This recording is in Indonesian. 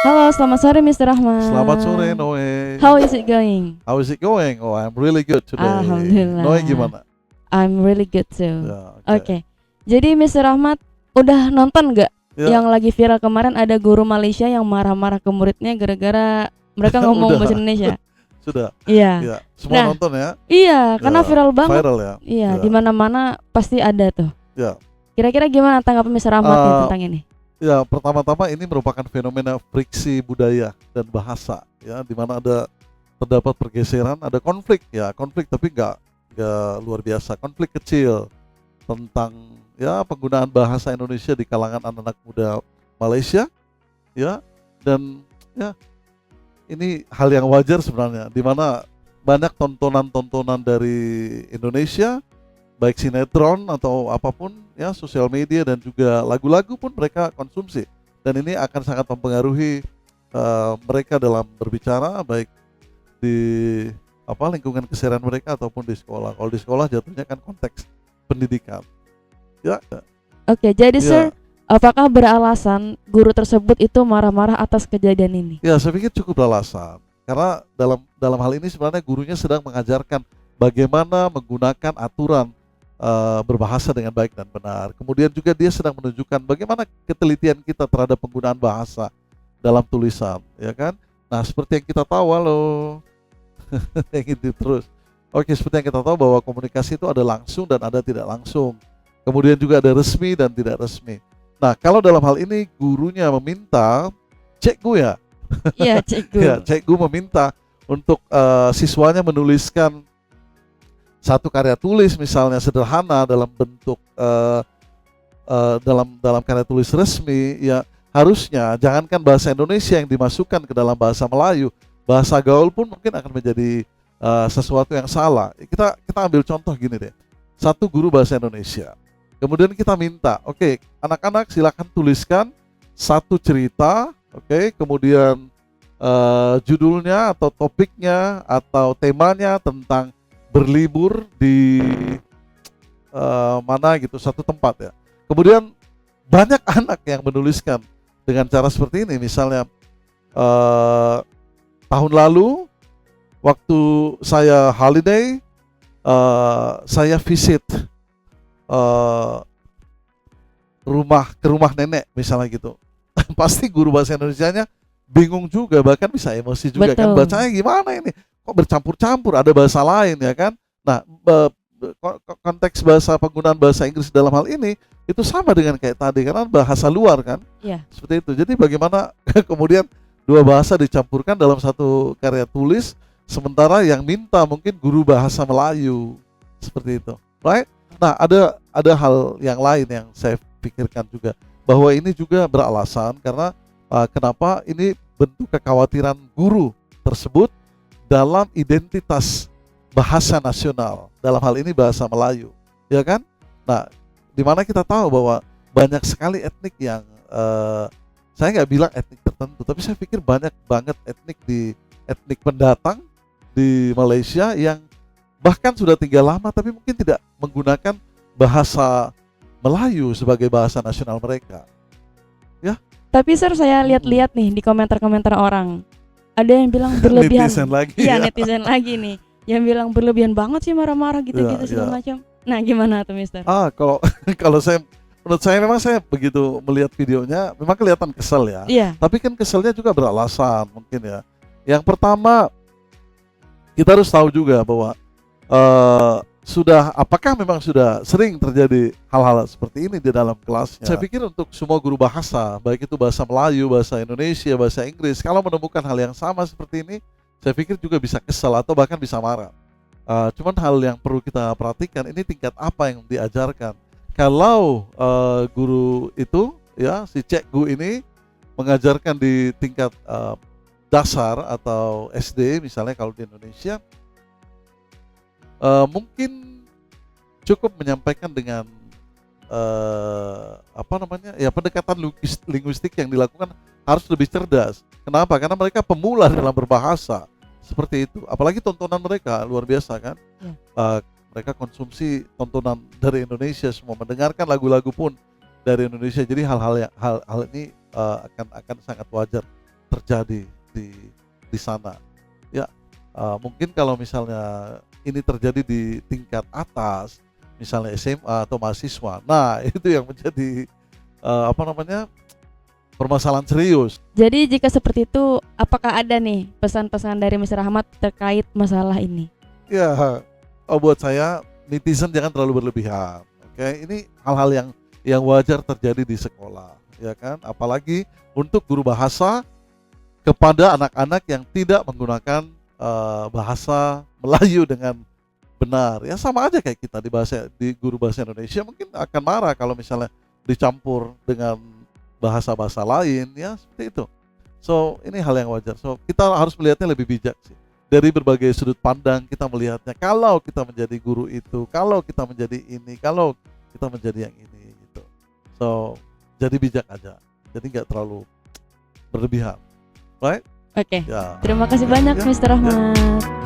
Halo, selamat sore Mr. Selamat sore Rahman. Noe. How is it going? How is it going? Oh, I'm really good today. Noe Alhamdulillah. gimana? I'm really good too. Ya, oke. Oke. Jadi Mr. Rahmat udah nonton nggak Ya, yang lagi viral kemarin ada guru Malaysia yang marah-marah ke muridnya gara-gara mereka ngomong bahasa udah, Indonesia? sudah. Iya. Ya, semua Nah, nonton ya. iya, Ya, karena viral banget. viral ya. Iya, Ya, di mana-mana pasti ada tuh. ya. Kira-kira gimana tanggapan Mr. Rahmat nih Eh, tentang ini? ya, pertama-tama ini merupakan fenomena friksi budaya dan bahasa, ya, di mana terdapat pergeseran, ada konflik, ya, konflik tapi nggak luar biasa, konflik kecil tentang ya penggunaan bahasa Indonesia di kalangan anak-anak muda Malaysia, ya, dan ya ini hal yang wajar sebenarnya, di mana banyak tontonan-tontonan dari Indonesia, baik sinetron atau apapun, ya, sosial media dan juga lagu-lagu pun mereka konsumsi, dan ini akan sangat mempengaruhi mereka dalam berbicara, baik di lingkungan keseharian mereka ataupun di sekolah. Kalau di sekolah jatuhnya kan konteks pendidikan, ya, Oke, jadi ya. Sir, apakah beralasan guru tersebut itu marah-marah atas kejadian ini? Ya, saya pikir cukup beralasan. Karena dalam hal ini sebenarnya gurunya sedang mengajarkan bagaimana menggunakan aturan berbahasa dengan baik dan benar. Kemudian juga dia sedang menunjukkan bagaimana ketelitian kita terhadap penggunaan bahasa dalam tulisan, ya kan? Nah, seperti yang kita tahu, halo, yang itu terus. Oke, seperti yang kita tahu bahwa komunikasi itu ada langsung dan ada tidak langsung. Kemudian juga ada resmi dan tidak resmi. Nah, kalau dalam hal ini gurunya meminta, cikgu ya, Iya, cikgu. ya, cikgu meminta untuk siswanya menuliskan satu karya tulis misalnya sederhana dalam bentuk dalam karya tulis resmi, ya, harusnya jangankan bahasa Indonesia yang dimasukkan ke dalam bahasa Melayu, bahasa gaul pun mungkin akan menjadi sesuatu yang salah. Kita ambil contoh gini deh, satu guru bahasa Indonesia, kemudian kita minta, oke, anak-anak silakan tuliskan satu cerita, oke, kemudian judulnya atau topiknya atau temanya tentang berlibur di mana gitu, satu tempat, ya. Kemudian banyak anak yang menuliskan dengan cara seperti ini, misalnya tahun lalu waktu saya holiday, saya visit ke rumah nenek misalnya gitu. Pasti guru bahasa Indonesianya bingung juga, bahkan bisa emosi juga, kan, Betul. bacanya gimana ini, kok bercampur-campur, ada bahasa lain, ya kan. Nah, konteks penggunaan bahasa Inggris dalam hal ini itu sama dengan kayak tadi, karena bahasa luar kan, Iya. seperti itu. Jadi bagaimana kemudian dua bahasa dicampurkan dalam satu karya tulis, sementara yang minta mungkin guru bahasa Melayu, seperti itu, right? Nah, ada hal yang lain yang saya pikirkan juga, bahwa ini juga beralasan karena kenapa ini bentuk kekhawatiran guru tersebut dalam identitas bahasa nasional, dalam hal ini bahasa Melayu, ya kan? Nah, dimana kita tahu bahwa banyak sekali etnik yang saya nggak bilang etnik tertentu, tapi saya pikir banyak banget etnik pendatang di Malaysia yang bahkan sudah tinggal lama tapi mungkin tidak menggunakan bahasa Melayu sebagai bahasa nasional mereka. Tapi Sir, saya lihat-lihat nih di komentar-komentar orang, ada yang bilang berlebihan. Netizen lagi, Iya, ya. netizen lagi nih, yang bilang berlebihan banget sih marah-marah gitu-gitu Ya, segala ya. macam. Nah, gimana tuh Mister? Kalau kalau menurut saya memang saya begitu melihat videonya memang kelihatan kesel, ya. Iya, Tapi kan keselnya juga beralasan mungkin, ya. Yang pertama, kita harus tahu juga bahwa apakah memang sudah sering terjadi hal-hal seperti ini di dalam kelasnya. Saya pikir untuk semua guru bahasa, baik itu bahasa Melayu, bahasa Indonesia, bahasa Inggris, kalau menemukan hal yang sama seperti ini, saya pikir juga bisa kesal atau bahkan bisa marah. Cuman hal yang perlu kita perhatikan, ini tingkat apa yang diajarkan. Kalau guru itu, ya, si cikgu ini mengajarkan di tingkat dasar atau SD misalnya kalau di Indonesia, mungkin cukup menyampaikan dengan pendekatan linguistik yang dilakukan harus lebih cerdas. Kenapa? Karena mereka pemula dalam berbahasa, seperti itu. Apalagi tontonan mereka luar biasa, kan. Mereka konsumsi tontonan dari Indonesia semua, mendengarkan lagu-lagu pun dari Indonesia. Jadi hal ini akan sangat wajar. terjadi di sana. Ya, mungkin kalau misalnya ini terjadi di tingkat atas, misalnya SMA atau mahasiswa, nah itu yang menjadi permasalahan serius. Jadi jika seperti itu, apakah ada nih pesan-pesan dari Mr. Ahmad terkait masalah ini? Ya, buat saya netizen jangan terlalu berlebihan. Oke, ini hal-hal yang wajar terjadi di sekolah, ya kan? Apalagi untuk guru bahasa kepada anak-anak yang tidak menggunakan bahasa Melayu dengan benar. Ya sama aja kayak kita di guru bahasa Indonesia mungkin akan marah kalau misalnya dicampur dengan bahasa-bahasa lain, ya seperti itu. So ini hal yang wajar. So kita harus melihatnya lebih bijak sih. Dari berbagai sudut pandang kita melihatnya. Kalau kita menjadi guru itu, kalau kita menjadi ini, kalau kita menjadi yang ini gitu. So jadi bijak aja. Jadi nggak terlalu berlebihan. Right? Oke. Ya. Terima kasih banyak Ya, Mr. ya. Ahmad.